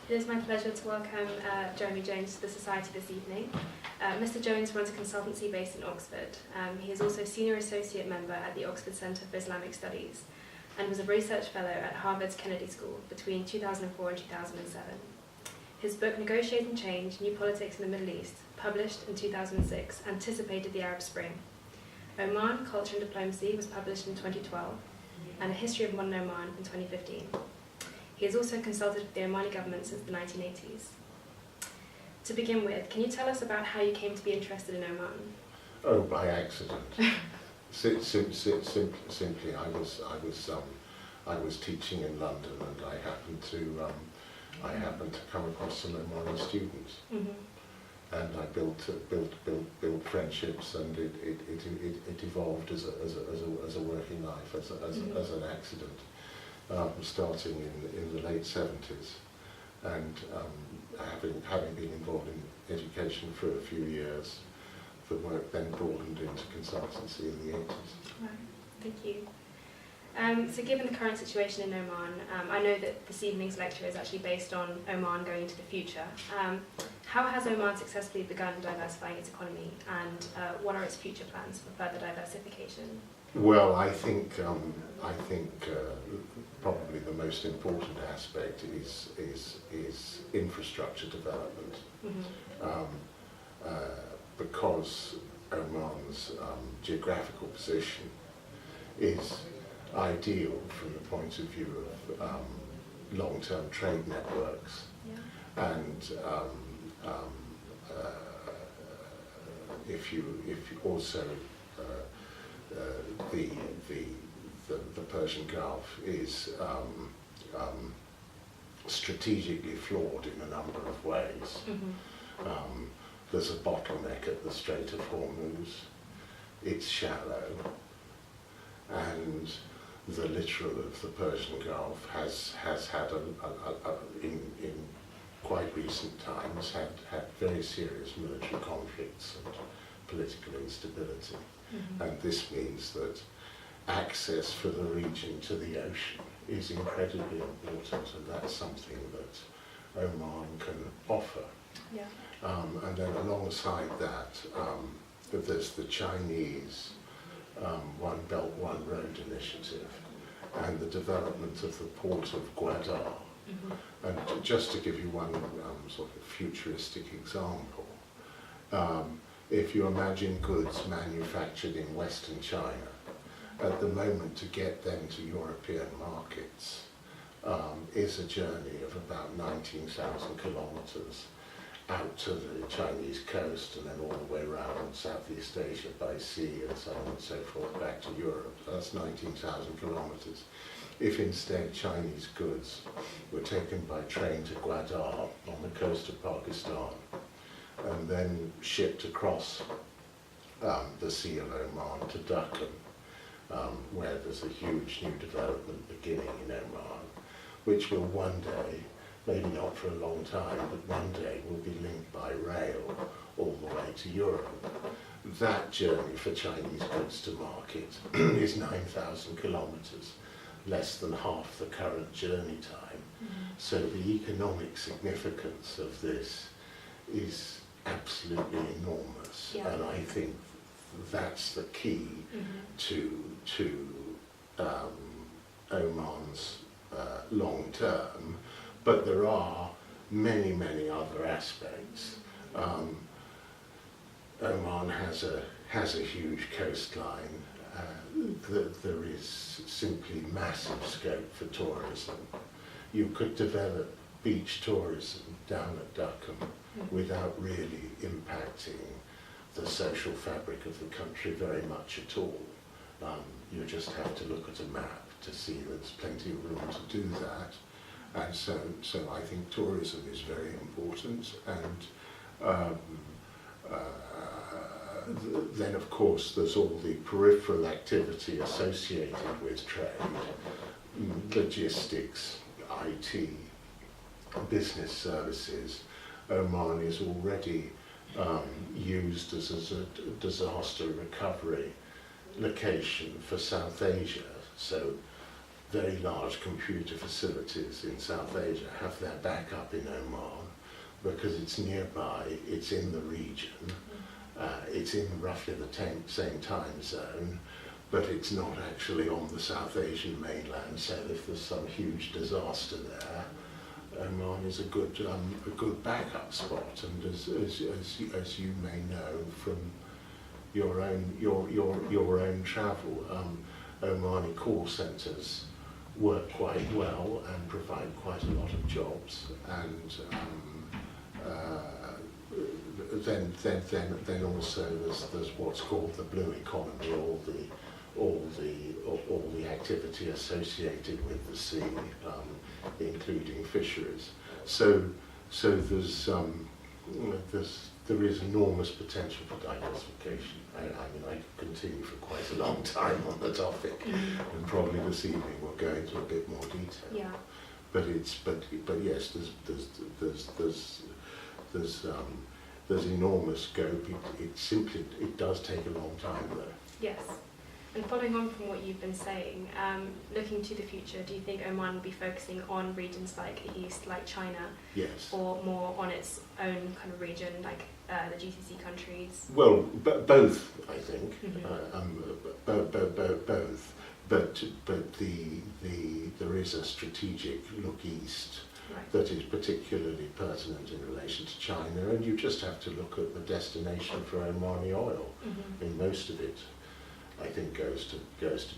It is my pleasure to welcome Jeremy Jones to the Society this evening. Mr. Jones runs a consultancy based in Oxford. He is also Senior Associate Member at the Oxford Centre for Islamic Studies and was a Research Fellow at Harvard's Kennedy School between 2004 and 2007. His book Negotiating Change, New Politics in the Middle East, published in 2006, anticipated the Arab Spring. Oman, Culture and Diplomacy was published in 2012, and A History of Modern Oman in 2015. He has also consulted with the Omani government since the 1980s. To begin with, can you tell us about how you came to be interested in Oman? Oh, by accident. Simply, I was teaching in London, and I happened to come across some Omani students, and I built friendships, and it evolved as a working life, as an accident. Starting in the late 70s, and having been involved in education for a few years, the work then broadened into consultancy in the 80s. Right, thank you. So given the current situation in Oman, I know that this evening's lecture is actually based on Oman going into the future. How has Oman successfully begun diversifying its economy, and what are its future plans for further diversification? Well, I think probably the most important aspect is infrastructure development, because Oman's geographical position is ideal from the point of view of long-term trade networks, and if you also the Persian Gulf is strategically flawed in a number of ways. There's a bottleneck at the Strait of Hormuz. It's shallow, and the littoral of the Persian Gulf has had in quite recent times had very serious military conflicts and political instability. And this means that access for the region to the ocean is incredibly important, and that's something that Oman can offer. Yeah. And then alongside that, there's the Chinese One Belt, One Road initiative, and the development of the port of Gwadar. And just to give you one sort of futuristic example, if you imagine goods manufactured in Western China, at the moment to get them to European markets is a journey of about 19,000 kilometers out to the Chinese coast, and then all the way around Southeast Asia by sea and so on and so forth back to Europe. That's 19,000 kilometers. If instead Chinese goods were taken by train to Gwadar on the coast of Pakistan, and then shipped across the Sea of Oman to Dhaka, where there's a huge new development beginning in Oman, which will one day, maybe not for a long time, but one day will be linked by rail all the way to Europe. That journey for Chinese goods to market is 9,000 kilometers, less than half the current journey time. So the economic significance of this is absolutely enormous, and I think that's the key to Oman's long term. But there are many other aspects. Oman has a huge coastline. There is simply massive scope for tourism. You could develop beach tourism down at Dhaka without really impacting the social fabric of the country very much at all. You just have to look at a map to see there's plenty of room to do that. And so I think tourism is very important, and then of course there's all the peripheral activity associated with trade, logistics, IT, business services. Oman is already used as a disaster recovery location for South Asia, so very large computer facilities in South Asia have their backup in because it's nearby, it's in the region, it's in roughly the same time zone, but it's not actually on the South Asian mainland, so if there's some huge disaster there, Oman is a good backup spot. And as you may know from your own travel, Omani call centres work quite well and provide quite a lot of jobs, and then also there's what's called the blue economy, all the activity associated with the sea, including fisheries. So there is enormous potential for diversification. I mean, I could continue for quite a long time on the topic, and probably this evening we'll go into a bit more detail. Yeah. But yes, there's enormous scope. It does take a long time though. Yes. And following on from what you've been saying, looking to the future, do you think Oman will be focusing on regions like the East, like China? Yes. Or more on its own kind of region, like the GCC countries? Well, both, I think. Mm-hmm. Both. But there is a strategic look east. Right. That is particularly pertinent in relation to China, and you just have to look at the destination for Omani oil. Mm-hmm. In most of it, I think goes to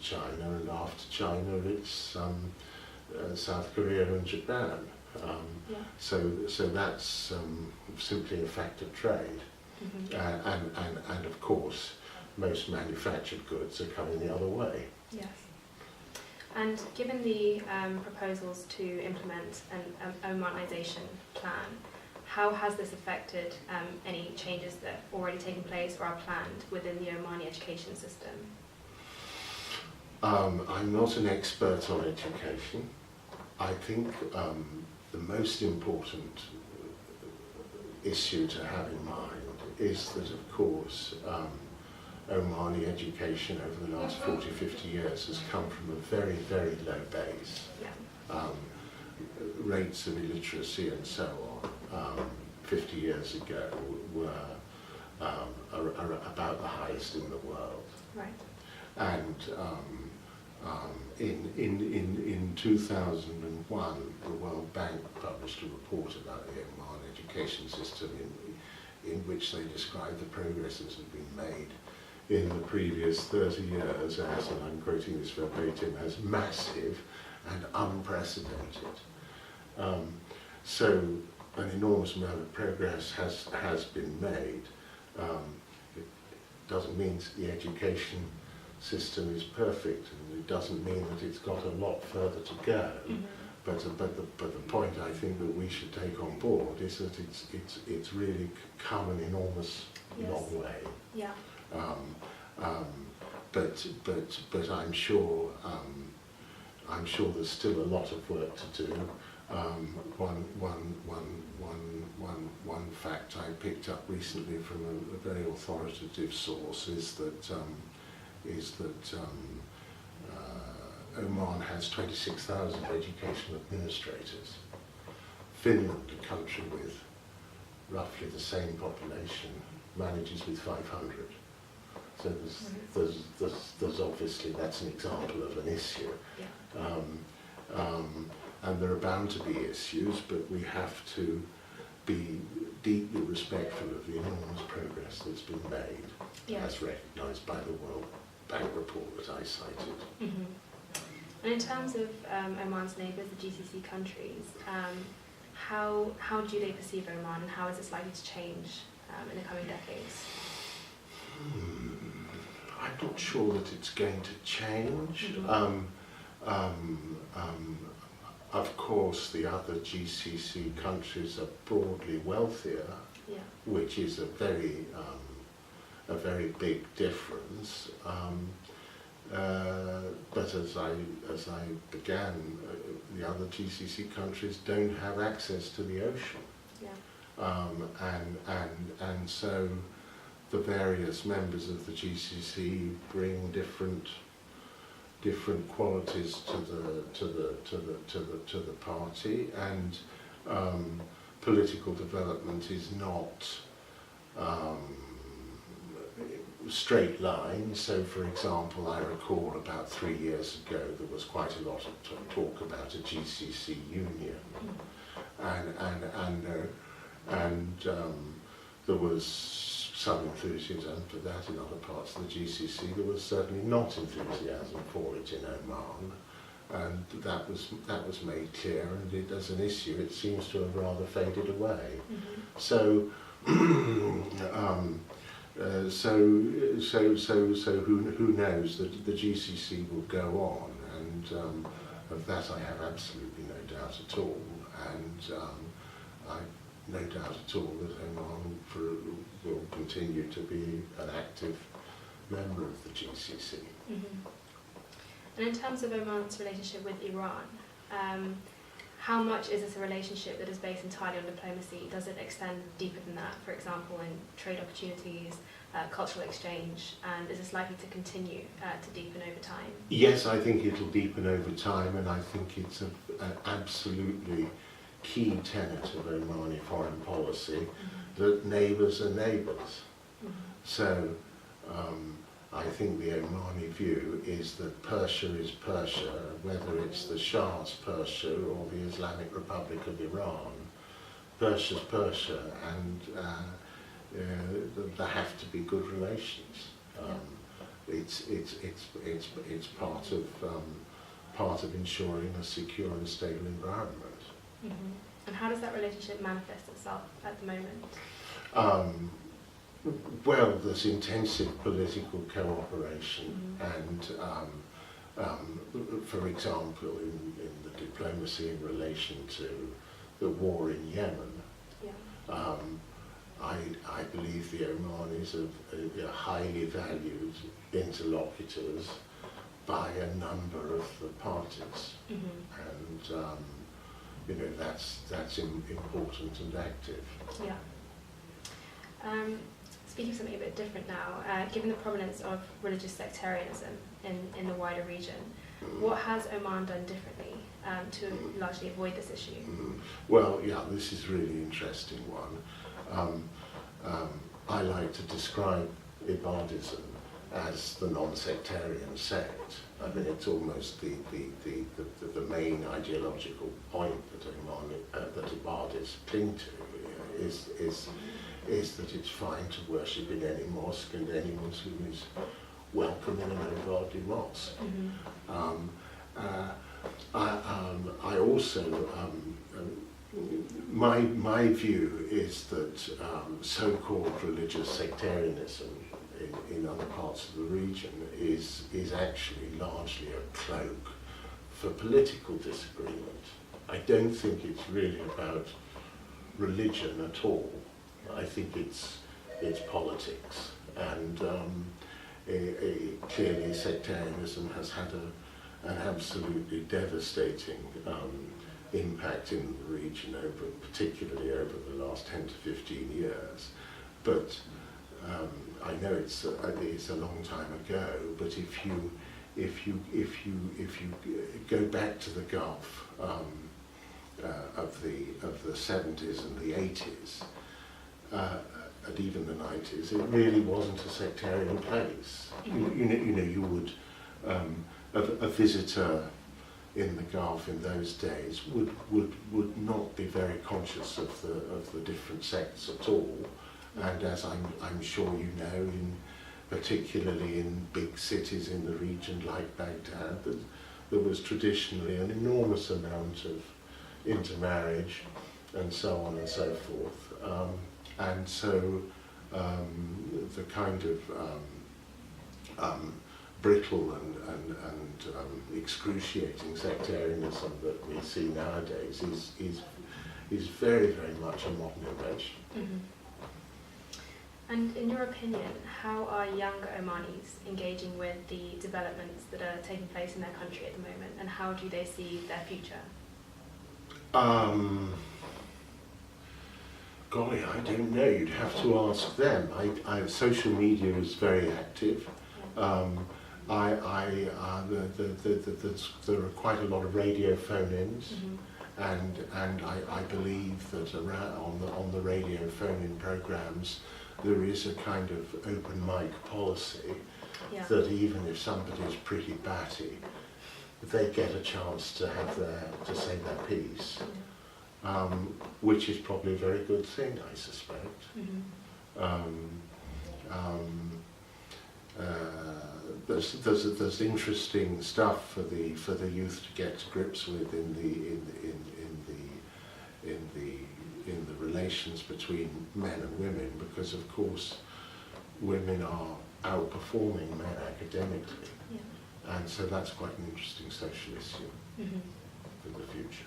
China, and after China it's South Korea and Japan. Yeah. So that's simply a fact of trade. Mm-hmm. And of course most manufactured goods are coming the other way. Yes. And given the proposals to implement an Omanization plan, how has this affected any changes that have already taken place or are planned within the Omani education system? I'm not an expert on education. I think the most important issue to have in mind is that, of course, Omani education over the last 40, 50 years has come from a very, very low base. Yeah. Rates of illiteracy and so on 50 years ago were are about the highest in the world. Right. And in 2001, the World Bank published a report about the Oman education system in which they described the progress that had been made in the previous 30 years as, and I'm quoting this verbatim, as massive and unprecedented. So an enormous amount of progress has been made. It doesn't mean that the education system is perfect, and it doesn't mean that it's got a lot further to go. Mm-hmm. But the point I think that we should take on board is that it's really come an enormous long way. Yeah. But I'm sure there's still a lot of work to do. One fact I picked up recently from a very authoritative source is that Oman has 26,000 educational administrators. Finland, a country with roughly the same population, manages with 500. So there's obviously, that's an example of an issue. Yeah. And there are bound to be issues, but we have to be deeply respectful of the enormous progress that's been made, as recognised by the World Bank report that I cited. Mm-hmm. And in terms of Oman's neighbours, the GCC countries, how do they perceive Oman, and how is this likely to change in the coming decades? I'm not sure that it's going to change. Mm-hmm. Of course, the other GCC countries are broadly wealthier, which is a very big difference. But as I began, the other GCC countries don't have access to the ocean, and so the various members of the GCC bring different qualities to the party, and political development is not straight line. So, for example, I recall about 3 years ago there was quite a lot of talk about a GCC union, and there was some enthusiasm for that in other parts of the GCC. There was certainly not enthusiasm for it in Oman, and that was made clear. And it, as an issue, it seems to have rather faded away. Mm-hmm. So. So who knows that the GCC will go on, and of that I have absolutely no doubt at all, and I no doubt at all that Oman will continue to be an active member of the GCC. Mm-hmm. And in terms of Oman's relationship with Iran, how much is this a relationship that is based entirely on diplomacy? Does it extend deeper than that, for example, in trade opportunities, cultural exchange, and is this likely to continue to deepen over time? Yes, I think it'll deepen over time, and I think it's an absolutely key tenet of Omani foreign policy, that neighbours are neighbours. Mm-hmm. So I think the Omani view is that Persia is Persia, whether it's the Shah's Persia or the Islamic Republic of Iran. Persia's Persia, and there have to be good relations. It's part of ensuring a secure and stable environment. Mm-hmm. And how does that relationship manifest itself at the moment? Well, there's intensive political cooperation, and for example, in the diplomacy in relation to the war in Yemen, I believe the Omanis are highly valued interlocutors by a number of the parties, and that's important and active. Yeah. Speaking of something a bit different now, given the prominence of religious sectarianism in the wider region, what has Oman done differently to largely avoid this issue? Well, yeah, this is a really interesting one. I like to describe Ibadism as the non-sectarian sect. I mean, it's almost the main ideological point that Ibadis cling to is that it's fine to worship in any mosque, and any Muslim is welcome in an Ibadi mosque. I also, my view is that so-called religious sectarianism in other parts of the region is actually largely a cloak for political disagreement. I don't think it's really about religion at all. I think it's politics, and clearly sectarianism has had an absolutely devastating impact in the region, particularly over the last 10 to 15 years. But I know it's a long time ago. But if you go back to the Gulf of the 70s and the 80s. And even the 90s, it really wasn't a sectarian place. You would a visitor in the Gulf in those days would not be very conscious of the different sects at all. And as I'm sure you know, particularly in big cities in the region like Baghdad, there was traditionally an enormous amount of intermarriage and so on and so forth. And so the kind of brittle and excruciating sectarianism that we see nowadays is very, very much a modern invention. And in your opinion, how are young Omanis engaging with the developments that are taking place in their country at the moment, and how do they see their future? Golly, I don't know. You'd have to ask them. Social media is very active. There are quite a lot of radio phone-ins, and I believe that around on the radio phone-in programs there is a kind of open mic policy that even if somebody's pretty batty, they get a chance to have to say their piece, which is probably a very good thing, I suspect. There's interesting stuff for the youth to get to grips with in the relations between men and women, because of course women are outperforming men academically, and so that's quite an interesting social issue for the future.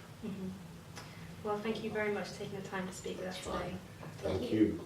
Well, thank you very much for taking the time to speak with us today. Thank you.